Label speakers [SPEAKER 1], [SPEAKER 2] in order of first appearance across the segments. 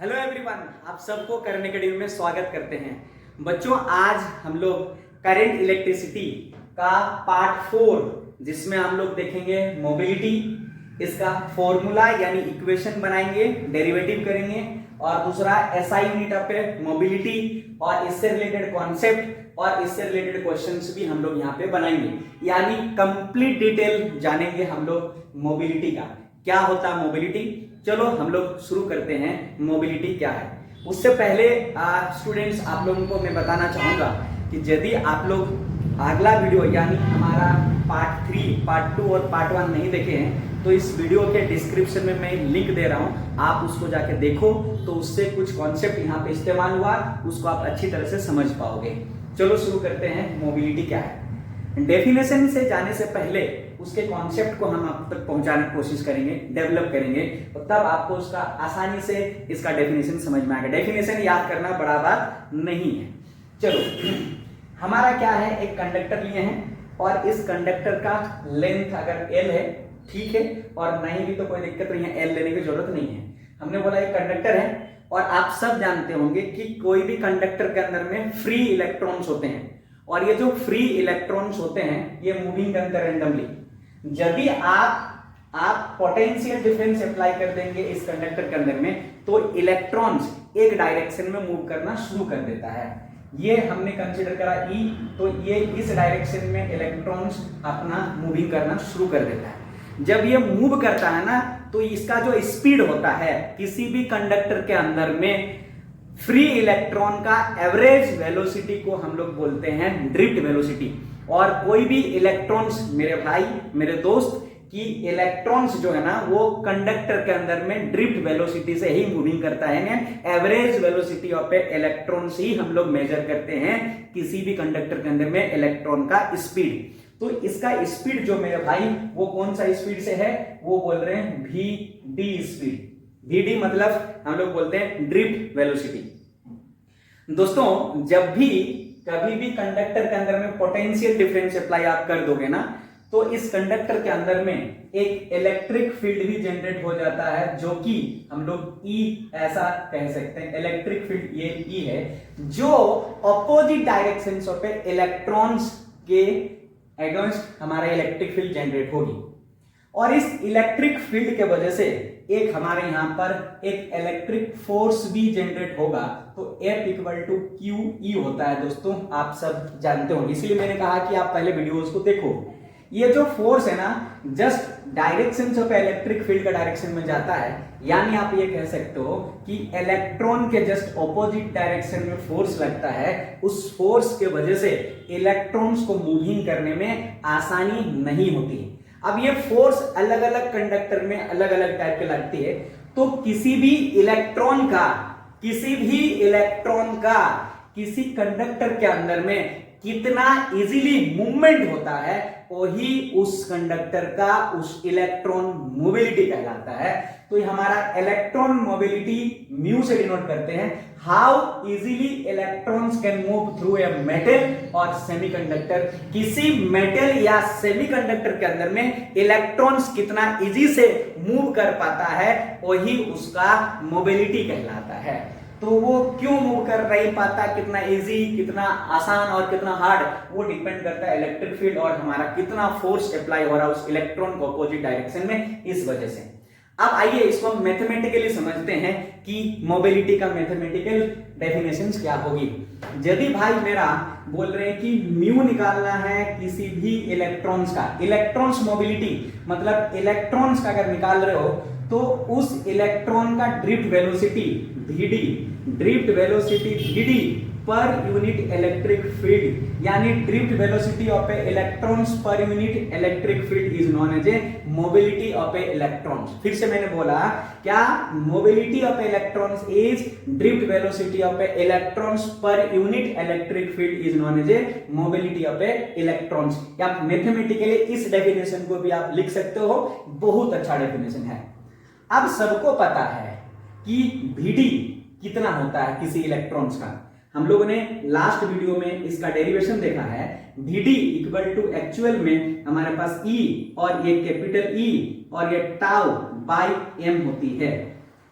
[SPEAKER 1] Hello everyone, आप सबको current academy में स्वागत करते हैं। बच्चों, आज हम लोग करंट इलेक्ट्रिसिटी का पार्ट 4 जिसमें हम लोग देखेंगे मोबिलिटी, इसका फॉर्मूला यानी इक्वेशन बनाएंगे, डेरिवेटिव करेंगे और दूसरा एसआई यूनिट पे मोबिलिटी और इससे रिलेटेड कॉन्सेप्ट और इससे रिलेटेड क्वेश्चंस भी हम लोग यहाँ पे बनाएंगे, यानी कंप्लीट डिटेल जानेंगे हम लोग मोबिलिटी का। क्या होता है मोबिलिटी? चलो हम लोग शुरू करते हैं। मोबिलिटी क्या है उससे पहले स्टूडेंट्स, आप लोगों को मैं बताना चाहूंगा कि यदि आप लोग अगला वीडियो यानी हमारा पार्ट 3, पार्ट 2 और पार्ट 1 नहीं देखे हैं तो इस वीडियो के डिस्क्रिप्शन में मैं लिंक दे रहा हूं, आप उसको जाके देखो तो उससे कुछ कॉन्सेप्ट यहाँ पे इस्तेमाल हुआ, उसको आप अच्छी तरह से समझ पाओगे। चलो शुरू करते हैं। मोबिलिटी क्या है? डेफिनेशन से जाने से पहले उसके कॉन्सेप्ट को हम आप तक पहुंचाने की कोशिश करेंगे, डेवलप करेंगे, तो तब आपको उसका आसानी से इसका डेफिनेशन समझ में आएगा। डेफिनेशन याद करना बड़ा बात नहीं है। चलो, हमारा क्या है, एक कंडक्टर लिए हैं और इस कंडक्टर का लेंथ अगर L है, ठीक है, और नहीं भी तो कोई दिक्कत नहीं है, L लेने की जरूरत नहीं है। हमने बोला एक कंडक्टर है और आप सब जानते होंगे कि कोई भी कंडक्टर के अंदर में फ्री इलेक्ट्रॉन्स होते हैं और ये जो फ्री इलेक्ट्रॉन्स होते हैं ये मूविंग करते हैं रैंडमली। यदि आप पोटेंशियल डिफरेंस अप्लाई कर देंगे इस कंडक्टर के अंदर में तो इलेक्ट्रॉन्स एक डायरेक्शन में मूव करना शुरू कर देता है। ये हमने कंसीडर करा E, तो ये इस डायरेक्शन में इलेक्ट्रॉन्स अपना मूविंग करना शुरू कर देता है। जब ये मूव करता है ना तो इसका जो स्पीड होता है किसी भी कंडक्टर के अंदर में फ्री इलेक्ट्रॉन का एवरेज वेलोसिटी को हम लोग बोलते हैं ड्रिफ्ट वेलोसिटी। और कोई भी इलेक्ट्रॉन्स, मेरे भाई मेरे दोस्त, कि इलेक्ट्रॉन्स जो है ना वो कंडक्टर के अंदर में ड्रिफ्ट वेलोसिटी से ही मूविंग करता है। एवरेज वेलोसिटी ऑफ इलेक्ट्रॉन्स ही हम लोग मेजर करते हैं किसी भी कंडक्टर के अंदर में इलेक्ट्रॉन का स्पीड। तो इसका स्पीड जो मेरे भाई वो कौन सा स्पीड से है, वो बोल रहे हैं वी स्पीड। वी मतलब हम लोग बोलते हैं ड्रिफ्ट वेलोसिटी। दोस्तों, जब भी कभी भी कंडक्टर के अंदर में पोटेंशियल डिफरेंस अप्लाई आप कर दोगे ना तो इस कंडक्टर के अंदर में एक इलेक्ट्रिक फील्ड भी जनरेट हो जाता है, जो कि हम लोग E ऐसा कह सकते हैं। इलेक्ट्रिक फील्ड ये E है जो ऑपोजिट डायरेक्शंस ऑफ इलेक्ट्रॉन्स के अगेंस्ट हमारा इलेक्ट्रिक फील्ड जनरेट होगी। और इस इलेक्ट्रिक फील्ड के वजह से एक हमारे यहां पर एक इलेक्ट्रिक फोर्स भी जनरेट होगा, तो F = QE होता है। दोस्तों, आप सब जानते होंगे, इसलिए मैंने कहा कि आप पहले वीडियोस को देखो। ये जो फोर्स है ना just direction of electric field का डायरेक्शन में जाता है, यानी आप ये कह सकते हो कि इलेक्ट्रॉन के जस्ट ऑपोजिट डायरेक्शन में फोर्स लगता है। उस फोर्स के वजह से इलेक्ट्रॉन्स को मूविंग करने में आसानी नहीं होती। अब ये फोर्स अलग अलग कंडक्टर में अलग अलग टाइप के लगती है, तो किसी भी इलेक्ट्रॉन का किसी कंडक्टर के अंदर में कितना इजीली मूवमेंट होता है वही उस कंडक्टर का उस इलेक्ट्रॉन मोबिलिटी कहलाता है। तो ये हमारा इलेक्ट्रॉन मोबिलिटी म्यू से डिनोट करते हैं। How easily electrons can move through a metal और सेमीकंडक्टर। किसी मेटल या सेमीकंडक्टर के अंदर में इलेक्ट्रॉन्स कितना इजी से मूव कर पाता है वही उसका मोबिलिटी कहलाता है। तो वो क्यों मूव कर नहीं पाता, कितना इजी, कितना आसान और कितना हार्ड, वो डिपेंड करता है इलेक्ट्रिक फील्ड और हमारा कितना फोर्स अप्लाई हो रहा है उस इलेक्ट्रॉन को अपोजिट डायरेक्शन में, इस वजह से। अब आइए इसको मैथमेटिकली समझते हैं कि मोबिलिटी का मैथमेटिकल डेफिनेशन क्या होगी। यदि भाई मेरा बोल रहे हैं कि म्यू निकालना है किसी भी इलेक्ट्रॉन्स का, इलेक्ट्रॉन्स मोबिलिटी मतलब इलेक्ट्रॉन्स का अगर निकाल रहे हो तो उस इलेक्ट्रॉन का drift velocity Vd per unit electric field, यानी drift velocity of electrons per unit electric field is known as a mobility of electrons. फिर से मैंने बोला क्या, mobility of electrons is drift velocity of electrons per unit electric field is known as a mobility of electrons. या mathematically इस definition को भी आप लिख सकते हो, बहुत अच्छा डेफिनेशन है। अब सबको पता है कि Vd कितना होता है किसी इलेक्ट्रॉन्स का। हम लोगों ने लास्ट वीडियो में इसका डेरिवेशन देखा है। Vd = एक्चुअल में हमारे पास E और ये कैपिटल E और ये टाउ बाई m होती है।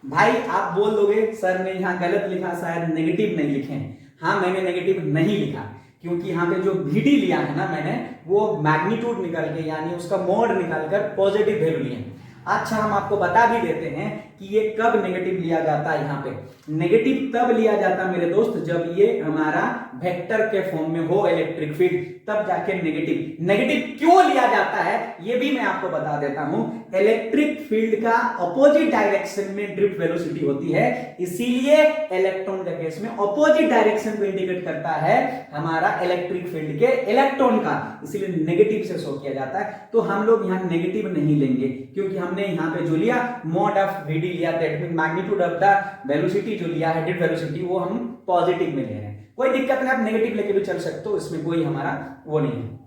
[SPEAKER 1] भाई आप बोल दोगे सर ने यहाँ गलत लिखा, शायद नेगेटिव नहीं लिखे हैं। हाँ, मैंने नेगेटिव नहीं लिखा क्योंकि यहाँ पे जो VD लिया है ना मैंने, वो मैग्नीट्यूड निकाल के यानी उसका मोड निकालकर पॉजिटिव वैल्यू लिए। अच्छा, हम आपको बता भी देते हैं कि ये कब नेगेटिव लिया जाता है। यहाँ पे नेगेटिव तब लिया जाता है मेरे दोस्त जब ये हमारा वेक्टर के फॉर्म में हो इलेक्ट्रिक फील्ड, तब जाके नेगेटिव। नेगेटिव क्यों लिया जाता है ये भी मैं आपको बता देता हूं। इलेक्ट्रिक फील्ड का अपोजिट डायरेक्शन में ड्रिफ्ट वेलोसिटी होती है, इसीलिए इलेक्ट्रॉन के केस में अपोजिट डायरेक्शन को इंडिकेट करता है हमारा इलेक्ट्रिक फील्ड के इलेक्ट्रॉन का, इसीलिए नेगेटिव से शो किया जाता है। तो हम लोग यहाँ नेगेटिव नहीं लेंगे क्योंकि हमने यहाँ पे जो लिया मोड ऑफ VD लिया, that mean magnitude of the velocity जो लिया है ड्रिफ्ट वेलोसिटी, वो हम पॉजिटिव में ले रहे हैं। कोई दिक्कत नहीं, आप नेगेटिव लेके भी चल सकते हो, इसमें कोई हमारा वो नहीं है।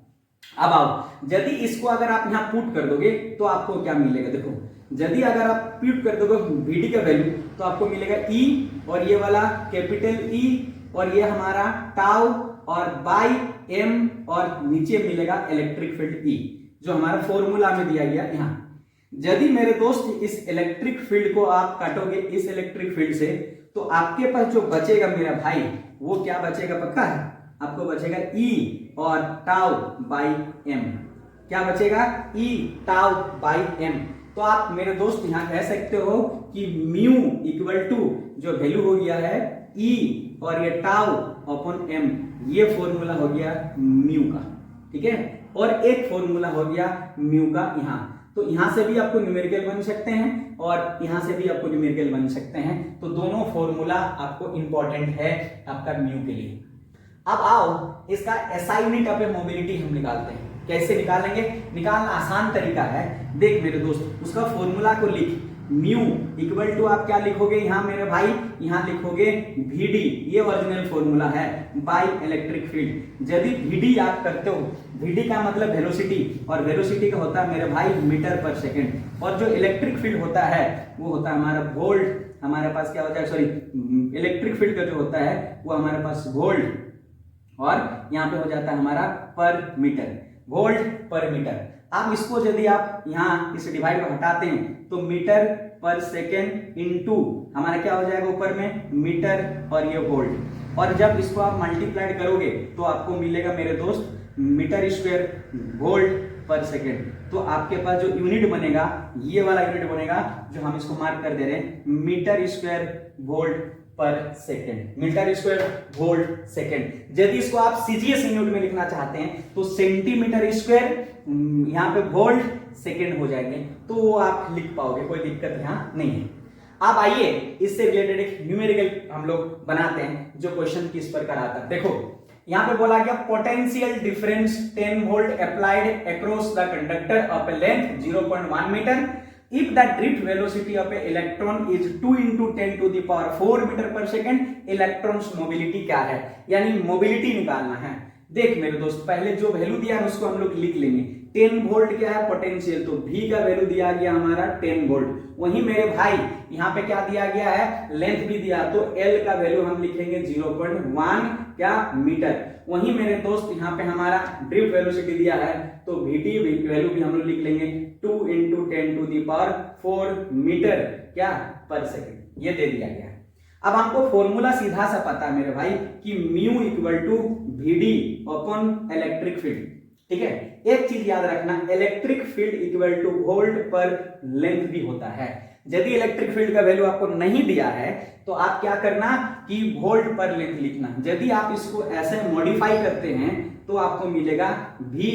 [SPEAKER 1] अब आओ, यदि इसको अगर आप यहाँ पुट कर दोगे तो आपको क्या मिलेगा। देखो, यदि अगर आप पुट कर दोगे VD का वैल्यू तो आपको मिलेगा E, और ये वाला कैपिटल E, और ये हमारा टाउ और बाई M, और नीचे मिलेगा इलेक्ट्रिक फील्ड E जो हमारा फॉर्मूला में दिया गया यहाँ। यदि मेरे दोस्त इस इलेक्ट्रिक फील्ड को आप काटोगे इस इलेक्ट्रिक फील्ड से, तो आपके पास जो बचेगा मेरा भाई, वो क्या बचेगा पक्का है, आपको बचेगा E और टाउ बाई M। क्या बचेगा, E टाउ बाई M। तो आप मेरे दोस्त यहाँ कह सकते हो कि म्यू इक्वल टू जो वैल्यू हो गया है E और ये टाउ अपॉन M, ये फॉर्मूला हो गया म्यू का, ठीक है। और एक फॉर्मूला हो गया म्यू का यहाँ, तो यहां से भी आपको न्यूमेरिकल बन सकते हैं और यहां से भी आपको न्यूमेरिकल बन सकते हैं। तो दोनों फॉर्मूला आपको इंपॉर्टेंट है आपका म्यू के लिए। अब आओ, इसका SI यूनिट ऑफ मोबिलिटी हम निकालते हैं। कैसे निकालेंगे, निकालना आसान तरीका है। देख मेरे दोस्त, उसका फॉर्मूला को लिख, म्यू इक्वल टू आप क्या लिखोगे यहाँ मेरे भाई, यहाँ लिखोगे VD, ये ओरिजिनल फॉर्मूला है, बाई इलेक्ट्रिक फील्ड। यदि VD याद करते हो, VD का मतलब वेलोसिटी, और वेलोसिटी का होता है मेरे भाई मीटर पर सेकंड, और जो इलेक्ट्रिक फील्ड होता है वो होता है हमारा वोल्ट। हमारे पास क्या होता है, सॉरी, इलेक्ट्रिक फील्ड का जो होता है वो हमारे पास वोल्ट, और यहाँ पे हो जाता है हमारा पर मीटर, वोल्ट पर मीटर। अब इसको यदि आप यहाँ इस डिवाइड को हटाते हैं तो मीटर पर सेकेंड इनटू हमारा क्या हो जाएगा ऊपर में मीटर और ये वोल्ट, और जब इसको आप मल्टीप्लाइड करोगे तो आपको मिलेगा मेरे दोस्त metre square volt per second. तो आपके पास जो यूनिट बनेगा ये वाला यूनिट बनेगा जो हम इसको मार्क कर दे रहे हैं, metre square volt per second, metre square volt second. यदि इसको आप CGS यूनिट में लिखना चाहते हैं तो सेंटीमीटर स्क्वायर यहाँ पे वोल्ट सेकेंड हो जाएंगे, तो वो आप लिख पाओगे, कोई दिक्कत यहाँ नहीं है। अब आइए इससे रिलेटेड एक न्यूमेरिकल हम लोग बनाते हैं जो क्वेश्चन किस प्रकार आता है। देखो यहाँ पे बोला गया potential difference 10 volt applied across the conductor of a length 0.1 metre if the drift velocity of a electron is 2 into 10 to the power 4 metre पर सेकेंड, इलेक्ट्रॉन्स मोबिलिटी क्या है, यानी मोबिलिटी निकालना है। देख मेरे दोस्त, पहले जो वैल्यू दिया है उसको हम लोग लिख लेंगे। 10 वोल्ट क्या है पोटेंशियल, तो V का वैल्यू दिया गया हमारा 10 वोल्ट। वहीं मेरे भाई यहाँ पे क्या दिया गया है, लेंथ भी दिया, तो L का वैल्यू हम लिखेंगे 0.1 क्या मीटर। वहीं मेरे दोस्त यहाँ पे हमारा ड्रिफ्ट वेलोसिटी दिया है, तो VT वैल्यू भी हम लोग लिख लेंगे 2 into 10 to the power 4 metre क्या पर सेकेंड, ये दे दिया गया है। अब हमको फॉर्मूला सीधा सा पता है मेरे भाई कि mu equal to VD upon electric field, ठीक है। एक चीज याद रखना, electric field equal to volt per length भी होता है। यदि इलेक्ट्रिक फील्ड का वैल्यू आपको नहीं दिया है तो आप क्या करना कि वोल्ट पर लेंथ लिखना। यदि आप इसको ऐसे मॉडिफाई करते हैं तो आपको मिलेगा V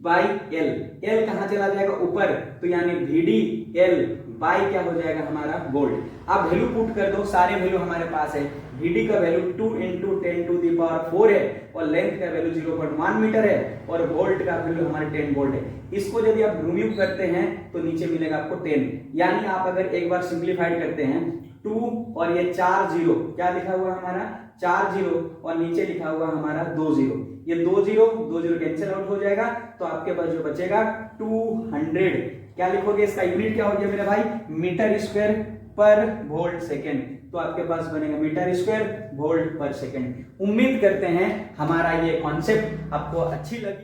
[SPEAKER 1] बाई L, L कहां चला जाएगा ऊपर, तो यानी VD L बाई क्या हो जाएगा हमारा वोल्ट। अब वैल्यू पुट कर दो, सारे वैल्यू हमारे पास है। VD का value 2 into 10 to the power 4 है, और लेंथ का वैल्यू 0.1 मीटर है, और वोल्ट का वैल्यू हमारे 10 वोल्ट है। इसको यदि आप रिमूव करते हैं तो नीचे मिलेगा आपको 10, यानी आप अगर एक बार सिंप्लीफाइड करते हैं 2 और ये 4 जीरो, क्या लिखा हुआ हमारा 4 जीरो, और नीचे लिखा हुआ हमारा 2 जीरो, ये 2 जीरो कैंसिल आउट हो जाएगा, तो आपके पास जो बचेगा 200। क्या लिखोगे, इसका यूनिट क्या हो गया मेरे भाई, मीटर स्क्वायर पर वोल्ट सेकेंड, तो आपके पास बनेगा metre square volt per second. उम्मीद करते हैं हमारा ये कॉन्सेप्ट आपको अच्छी लगी।